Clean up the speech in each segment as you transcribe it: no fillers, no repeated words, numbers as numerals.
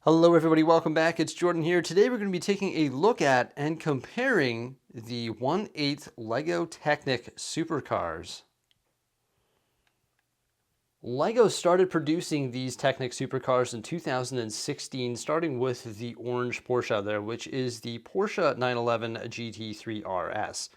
Hello everybody, welcome back. It's Jordan here. Today we're going to be taking a look at and comparing the 1/8 LEGO Technic Supercars. LEGO started producing these Technic Supercars in 2016, starting with the orange Porsche there, which is the Porsche 911 GT3 RS.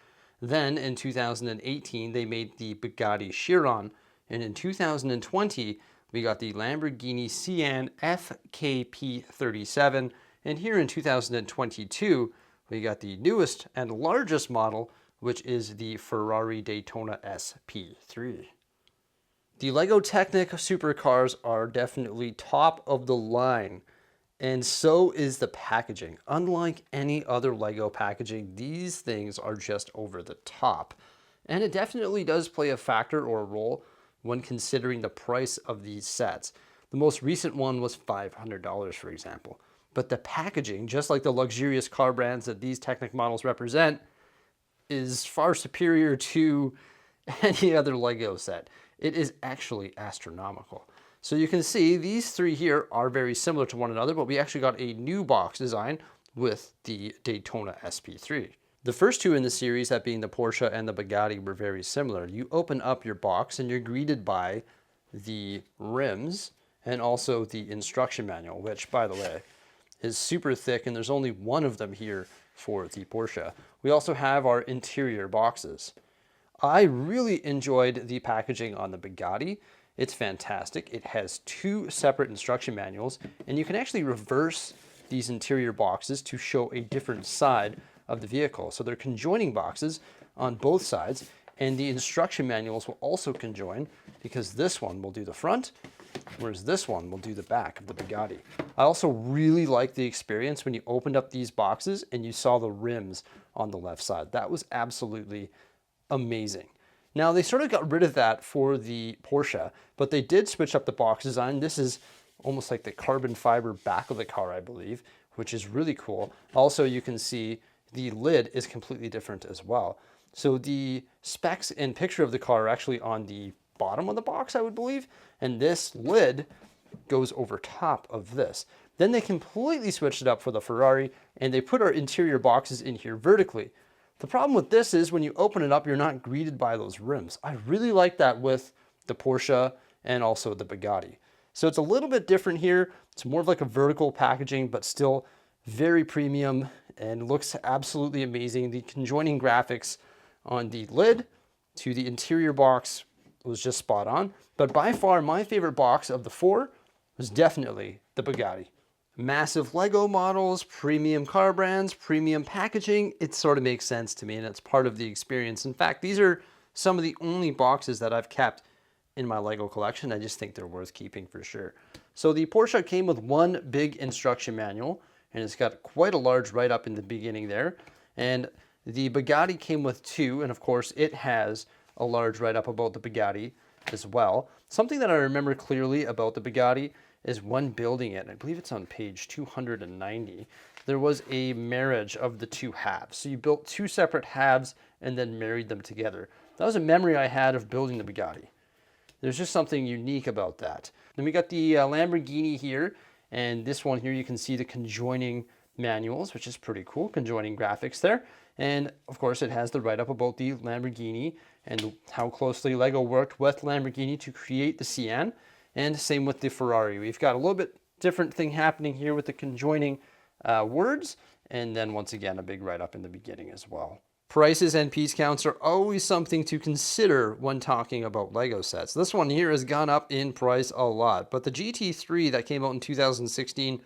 Then in 2018, they made the Bugatti Chiron, and in 2020, we got the Lamborghini SIan FKP 37, and here in 2022, we got the newest and largest model, which is the Ferrari Daytona SP3. The LEGO Technic Supercars are definitely top of the line, and so is the packaging. Unlike any other LEGO packaging, these things are just over the top. And it definitely does play a factor or a role when considering the price of these sets. The most recent one was $500, for example. But the packaging, just like the luxurious car brands that these Technic models represent, is far superior to any other LEGO set. It is actually astronomical. So you can see these three here are very similar to one another, but we actually got a new box design with the Daytona SP3. The first two in the series, that being the Porsche and the Bugatti, were very similar. You open up your box and you're greeted by the rims and also the instruction manual, which, by the way, is super thick, and there's only one of them here for the Porsche. We also have our interior boxes. I really enjoyed the packaging on the Bugatti. It's fantastic. It has two separate instruction manuals, and you can actually reverse these interior boxes to show a different side of the vehicle. So they're conjoining boxes on both sides, and the instruction manuals will also conjoin, because this one will do the front, whereas this one will do the back of the Bugatti. I also really liked the experience when you opened up these boxes and you saw the rims on the left side. That was absolutely amazing. Now, they sort of got rid of that for the Porsche, but they did switch up the box design. This is almost like the carbon fiber back of the car, I believe, which is really cool. Also, you can see the lid is completely different as well. So the specs and picture of the car are actually on the bottom of the box, I would believe, and this lid goes over top of this. Then they completely switched it up for the Ferrari, and they put our interior boxes in here vertically. The problem with this is when you open it up, you're not greeted by those rims. I really like that with the Porsche and also the Bugatti. So it's a little bit different here. It's more of like a vertical packaging, but still very premium and looks absolutely amazing. The conjoining graphics on the lid to the interior box was just spot on. But by far, my favorite box of the four was definitely the Bugatti. Massive LEGO models, premium car brands, premium packaging. It sort of makes sense to me, and it's part of the experience. In fact, these are some of the only boxes that I've kept in my LEGO collection. I just think they're worth keeping for sure. So the Porsche came with one big instruction manual, and it's got quite a large write-up in the beginning there. And the Bugatti came with two, and of course it has a large write-up about the Bugatti as well. Something that I remember clearly about the Bugatti is when building it, and I believe it's on page 290, there was a marriage of the two halves. So you built two separate halves and then married them together. That was a memory I had of building the Bugatti. There's just something unique about that. Then we got the Lamborghini here, and this one here you can see the conjoining manuals, which is pretty cool, conjoining graphics there. And of course it has the write-up about the Lamborghini and how closely LEGO worked with Lamborghini to create the SIan, and same with the Ferrari. We've got a little bit different thing happening here with the conjoining words, and then once again a big write-up in the beginning as well. Prices and piece counts are always something to consider when talking about LEGO sets. This one here has gone up in price a lot, but the GT3 that came out in 2016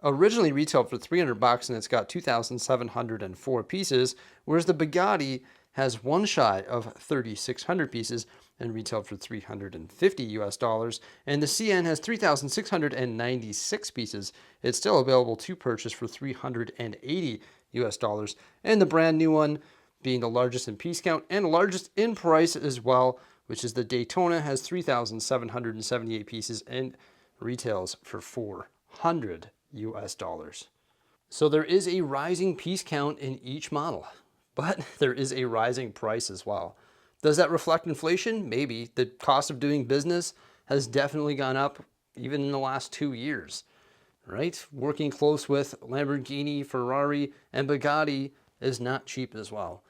originally retailed for $300 and it's got 2,704 pieces, whereas the Bugatti has one shy of 3,600 pieces and retailed for $350 and the SIan has 3,696 pieces. It's still available to purchase for $380 and the brand new one being the largest in piece count and largest in price as well, which is the Daytona, has 3,778 pieces and retails for $400. So there is a rising piece count in each model, but there is a rising price as well. Does that reflect inflation? Maybe. The cost of doing business has definitely gone up even in the last 2 years. right? Working close with Lamborghini, Ferrari, and Bugatti is not cheap as well.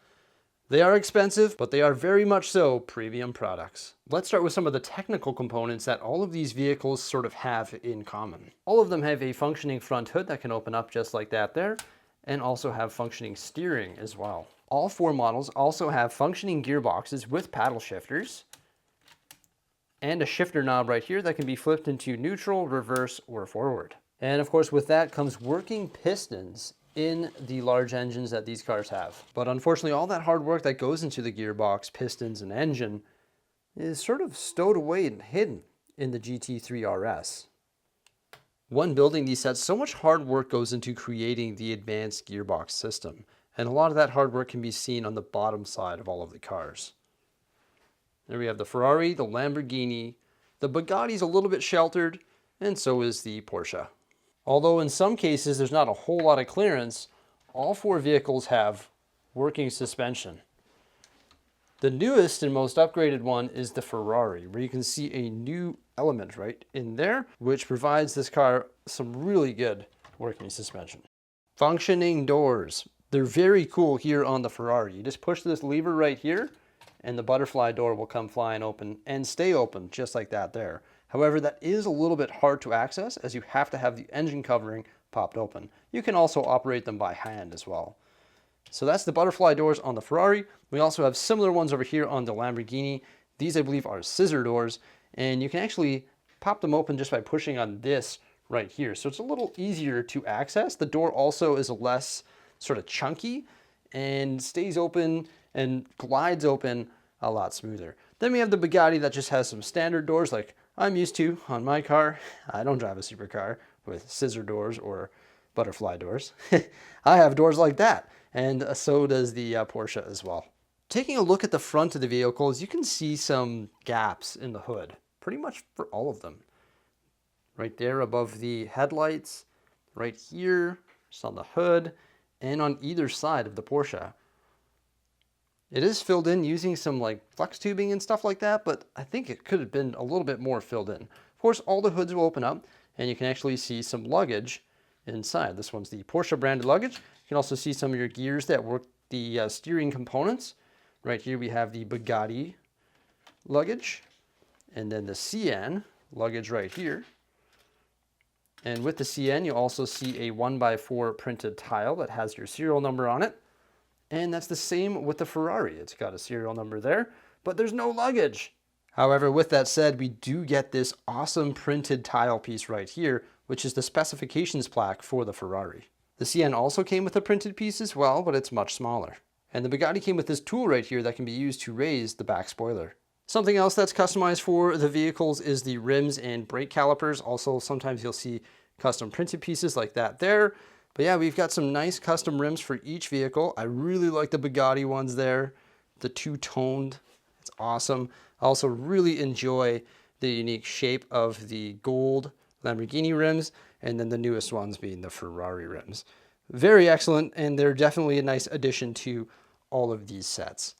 They are expensive, but they are very much so premium products. Let's start with some of the technical components that all of these vehicles sort of have in common. All of them have a functioning front hood that can open up just like that there, and also have functioning steering as well. All 4 models also have functioning gearboxes with paddle shifters, and a shifter knob right here that can be flipped into neutral, reverse, or forward. And of course, with that comes working pistons in the large engines that these cars have. But unfortunately, all that hard work that goes into the gearbox, pistons, and engine is sort of stowed away and hidden in the GT3 RS. When building these sets, so much hard work goes into creating the advanced gearbox system, and a lot of that hard work can be seen on the bottom side of all of the cars. There we have the Ferrari, the Lamborghini, the Bugatti's a little bit sheltered, and so is the Porsche. Although in some cases there's not a whole lot of clearance, all 4 vehicles have working suspension. The newest and most upgraded one is the Ferrari, where you can see a new element right in there, which provides this car some really good working suspension. Functioning doors. They're very cool here on the Ferrari. You just push this lever right here, and the butterfly door will come flying open and stay open just like that there. However, that is a little bit hard to access as you have to have the engine covering popped open. You can also operate them by hand as well. So that's the butterfly doors on the Ferrari. We also have similar ones over here on the Lamborghini. These, I believe, are scissor doors, and you can actually pop them open just by pushing on this right here. So it's a little easier to access. The door also is less sort of chunky and stays open and glides open a lot smoother. Then we have the Bugatti that just has some standard doors like I'm used to on my car. I don't drive a supercar with scissor doors or butterfly doors. I have doors like that, and so does the Porsche as well. Taking a look at the front of the vehicles, you can see some gaps in the hood, pretty much for all of them. Right there above the headlights, right here, just on the hood, and on either side of the Porsche. It is filled in using some like flex tubing and stuff like that, but I think it could have been a little bit more filled in. Of course, all the hoods will open up and you can actually see some luggage inside. This one's the Porsche branded luggage. You can also see some of your gears that work the steering components. Right here we have the Bugatti luggage, and then the SIan luggage right here. And with the SIan, you also see a 1x4 printed tile that has your serial number on it. And that's the same with the Ferrari. It's got a serial number there, but there's no luggage. However, with that said, we do get this awesome printed tile piece right here, which is the specifications plaque for the Ferrari. The SIan also came with a printed piece as well, but it's much smaller. And the Bugatti came with this tool right here that can be used to raise the back spoiler. Something else that's customized for the vehicles is the rims and brake calipers. Also, sometimes you'll see custom printed pieces like that there. But yeah, we've got some nice custom rims for each vehicle. I really like the Bugatti ones there, the two-toned. It's awesome. I also really enjoy the unique shape of the gold Lamborghini rims, and then the newest ones being the Ferrari rims. Very excellent, and they're definitely a nice addition to all of these sets.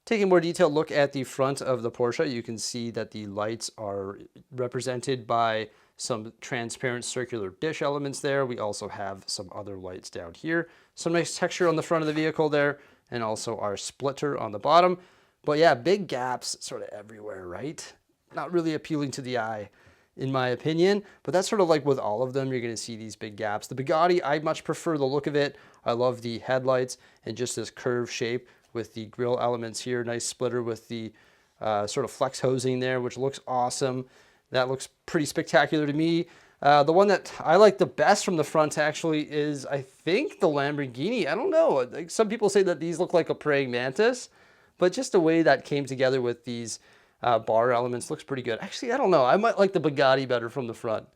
Taking a more detailed look at the front of the Porsche, you can see that the lights are represented by some transparent circular dish elements there. We also have some other lights down here. Some nice texture on the front of the vehicle there, and also our splitter on the bottom. But yeah, big gaps sort of everywhere, right? Not really appealing to the eye, in my opinion, but that's sort of like with all of them, you're gonna see these big gaps. The Bugatti, I much prefer the look of it. I love the headlights and just this curved shape with the grille elements here. Nice splitter with the sort of flex hosing there, which looks awesome. That looks pretty spectacular to me. The one that I like the best from the front actually is, I think, the Lamborghini. I don't know. Like, some people say that these look like a praying mantis, but just the way that came together with these bar elements looks pretty good. Actually, I don't know. I might like the Bugatti better from the front.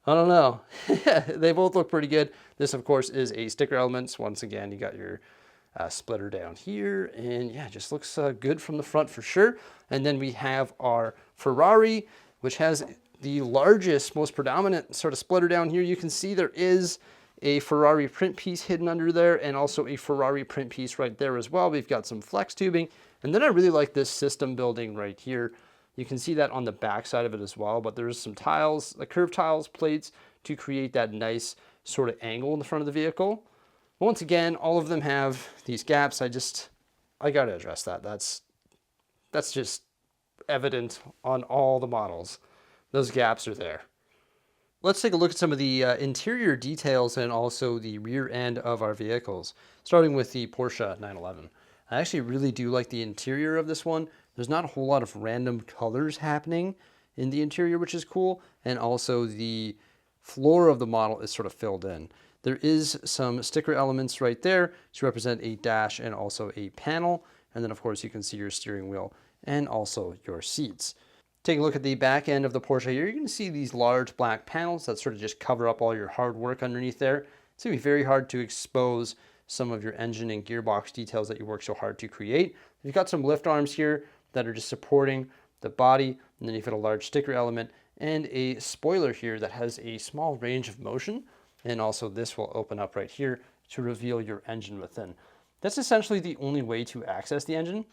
I don't know. They both look pretty good. This, of course, is a sticker elements. Once again, you got your splitter down here, and yeah, just looks good from the front for sure. And then we have our Ferrari, which has the largest, most predominant sort of splitter down here. You can see there is a Ferrari print piece hidden under there, and also a Ferrari print piece right there as well. We've got some flex tubing, and then I really like this system building right here. You can see that on the back side of it as well, but there's some tiles, the curved tiles, plates, to create that nice sort of angle in the front of the vehicle. Once again, all of them have these gaps. I gotta address that. That's just evident on all the models. Those gaps are there. Let's take a look at some of the interior details and also the rear end of our vehicles, starting with the Porsche 911. I actually really do like the interior of this one. There's not a whole lot of random colors happening in the interior, which is cool, and also the floor of the model is sort of filled in. There is some sticker elements right there to represent a dash and also a panel, and then of course you can see your steering wheel and also your seats. Take a look at the back end of the Porsche here. You can see these large black panels that sort of just cover up all your hard work underneath there. It's going to be very hard to expose some of your engine and gearbox details that you work so hard to create. You've got some lift arms here that are just supporting the body, and then you've got a large sticker element and a spoiler here that has a small range of motion, and also this will open up right here to reveal your engine within. That's essentially the only way to access the engine,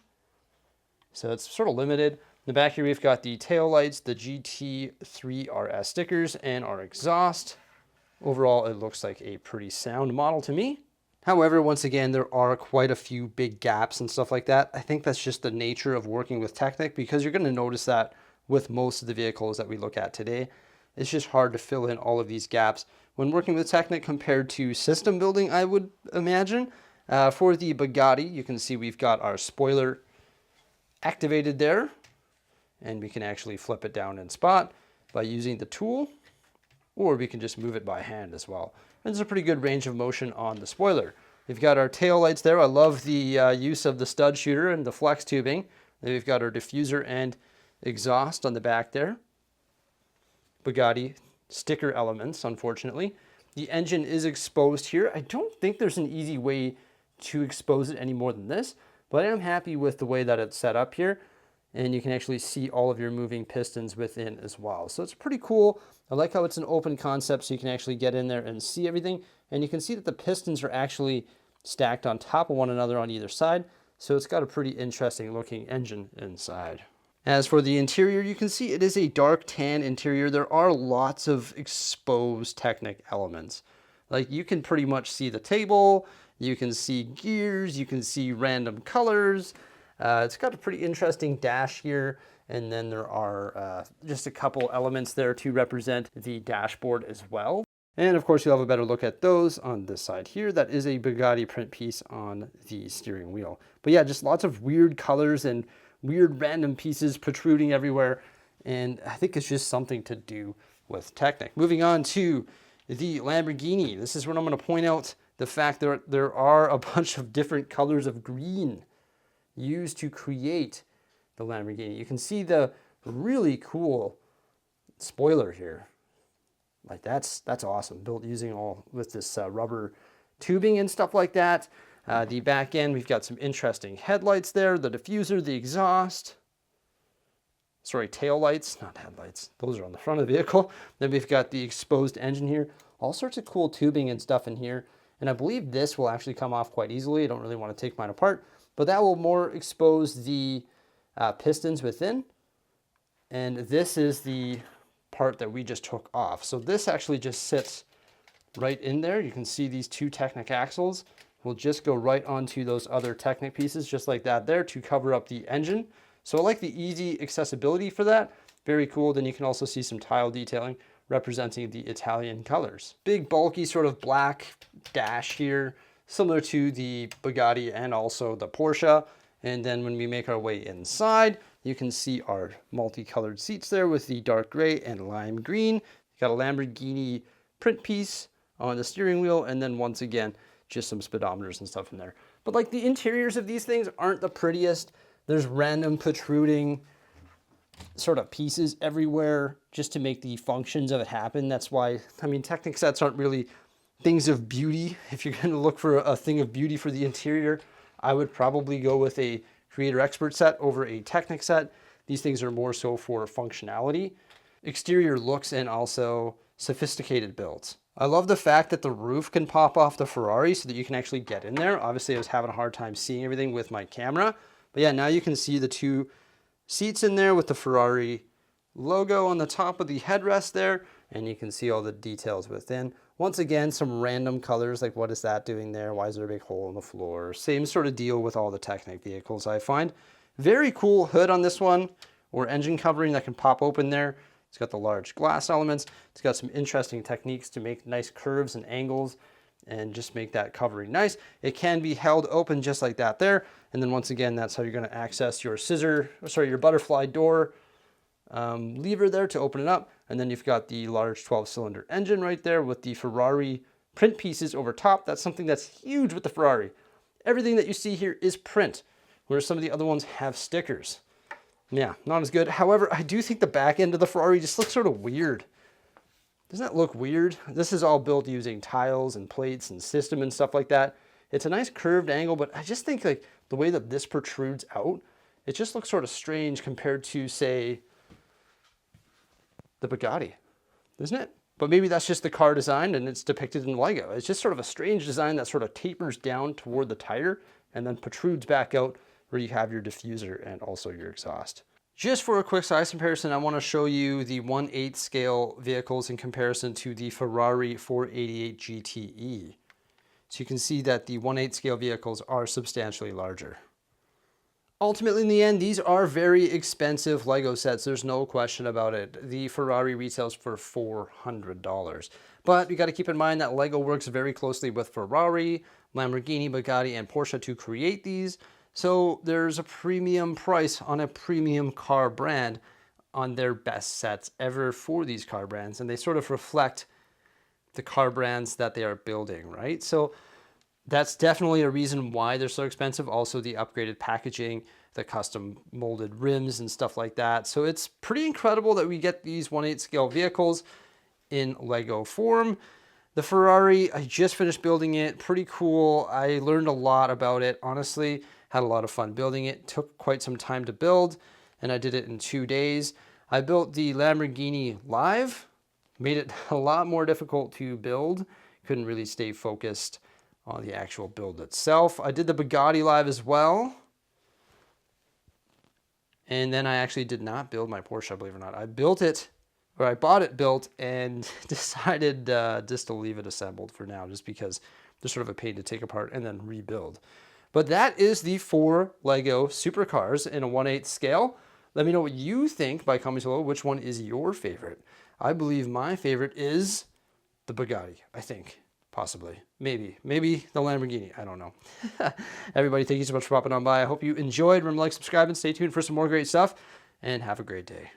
so it's sort of limited. In the back here we've got the tail lights, the GT3 RS stickers, and our exhaust. Overall, it looks like a pretty sound model to me. However, once again, there are quite a few big gaps and stuff like that. I think that's just the nature of working with Technic, because you're going to notice that with most of the vehicles that we look at today. It's just hard to fill in all of these gaps when working with Technic compared to system building, I would imagine. For the Bugatti, you can see we've got our spoiler activated there, and we can actually flip it down in spot by using the tool, or we can just move it by hand as well. And there's a pretty good range of motion on the spoiler. We've got our tail lights there. I love the use of the stud shooter and the flex tubing. Then we've got our diffuser and exhaust on the back there. Bugatti sticker elements, unfortunately. The engine is exposed here. I don't think there's an easy way to expose it any more than this, but I am happy with the way that it's set up here. And you can actually see all of your moving pistons within as well. So it's pretty cool. I like how it's an open concept, so you can actually get in there and see everything. And you can see that the pistons are actually stacked on top of one another on either side. So it's got a pretty interesting looking engine inside. As for the interior, you can see it is a dark tan interior. There are lots of exposed Technic elements. Like, you can pretty much see the table, you can see gears, you can see random colors. It's got a pretty interesting dash here, and then there are just a couple elements there to represent the dashboard as well. And of course, you'll have a better look at those on this side here. That is a Bugatti print piece on the steering wheel. But yeah, just lots of weird colors and weird random pieces protruding everywhere, and I think it's just something to do with Technic. Moving on to the Lamborghini. This is when I'm going to point out the fact that there are a bunch of different colors of green used to create the Lamborghini. You can see the really cool spoiler here. Like, that's awesome. Built using all with this rubber tubing and stuff like that. The back end, we've got some interesting headlights there, the diffuser, the exhaust. Sorry, tail lights, not headlights. Those are on the front of the vehicle. Then we've got the exposed engine here. All sorts of cool tubing and stuff in here. And I believe this will actually come off quite easily. I don't really want to take mine apart, but that will more expose the pistons within. And this is the part that we just took off. So this actually just sits right in there. You can see these two Technic axles will just go right onto those other Technic pieces, just like that there, to cover up the engine. So I like the easy accessibility for that. Very cool. Then you can also see some tile detailing representing the Italian colors. Big bulky sort of black dash here, similar to the Bugatti and also the Porsche. And then when we make our way inside, you can see our multicolored seats there with the dark gray and lime green. You got a Lamborghini print piece on the steering wheel, and then once again, just some speedometers and stuff in there. But like, the interiors of these things aren't the prettiest. There's random protruding sort of pieces everywhere just to make the functions of it happen. That's why, I mean, Technic sets aren't really things of beauty. If you're going to look for a thing of beauty for the interior, I would probably go with a Creator Expert set over a Technic set. These things are more so for functionality, exterior looks, and also sophisticated builds. I love the fact that the roof can pop off the Ferrari so that you can actually get in there. Obviously, I was having a hard time seeing everything with my camera. But yeah, now you can see the two seats in there with the Ferrari logo on the top of the headrest there, and you can see all the details within. Once again, some random colors, like what is that doing there? Why is there a big hole in the floor? Same sort of deal with all the Technic vehicles, I find. Very cool hood on this one, or engine covering that can pop open there. It's got the large glass elements. It's got some interesting techniques to make nice curves and angles and just make that covering nice. It can be held open just like that there. And then once again, that's how you're gonna access your your butterfly door lever there to open it up. And then you've got the large 12-cylinder engine right there with the Ferrari print pieces over top. That's something that's huge with the Ferrari. Everything that you see here is print, whereas some of the other ones have stickers. Yeah, not as good. However, I do think the back end of the Ferrari just looks sort of weird. Doesn't that look weird? This is all built using tiles and plates and system and stuff like that. It's a nice curved angle, but I just think like the way that this protrudes out, it just looks sort of strange compared to, say, the Bugatti, isn't it? But maybe that's just the car design and it's depicted in LEGO. It's just sort of a strange design that sort of tapers down toward the tire and then protrudes back out where you have your diffuser and also your exhaust. Just for a quick size comparison, I want to show you the 1/8 scale vehicles in comparison to the Ferrari 488 GTE. So you can see that the 1/8 scale vehicles are substantially larger. Ultimately, in the end, these are very expensive LEGO sets. There's no question about it. The Ferrari retails for $400. But you got to keep in mind that LEGO works very closely with Ferrari, Lamborghini, Bugatti, and Porsche to create these. So there's a premium price on a premium car brand on their best sets ever for these car brands. And they sort of reflect the car brands that they are building, right? So that's definitely a reason why they're so expensive. Also the upgraded packaging, the custom molded rims and stuff like that. So it's pretty incredible that we get these 1/8 scale vehicles in LEGO form. The Ferrari, I just finished building it. Pretty cool. I learned a lot about it, honestly. Had a lot of fun building it. Took quite some time to build, and I did it in 2 days. I built the Lamborghini Live. Made it a lot more difficult to build. Couldn't really stay focused on the actual build itself. I did the Bugatti Live as well. And then I actually did not build my Porsche, believe it or not. I built it, or I bought it built and decided just to leave it assembled for now, just because they're sort of a pain to take apart and then rebuild. But that is the 4 LEGO supercars in a 1/8 scale. Let me know what you think by commenting below. Which one is your favorite? I believe my favorite is the Bugatti, I think. Possibly. Maybe the Lamborghini. I don't know. Everybody, thank you so much for popping on by. I hope you enjoyed. Remember to like, subscribe, and stay tuned for some more great stuff. And have a great day.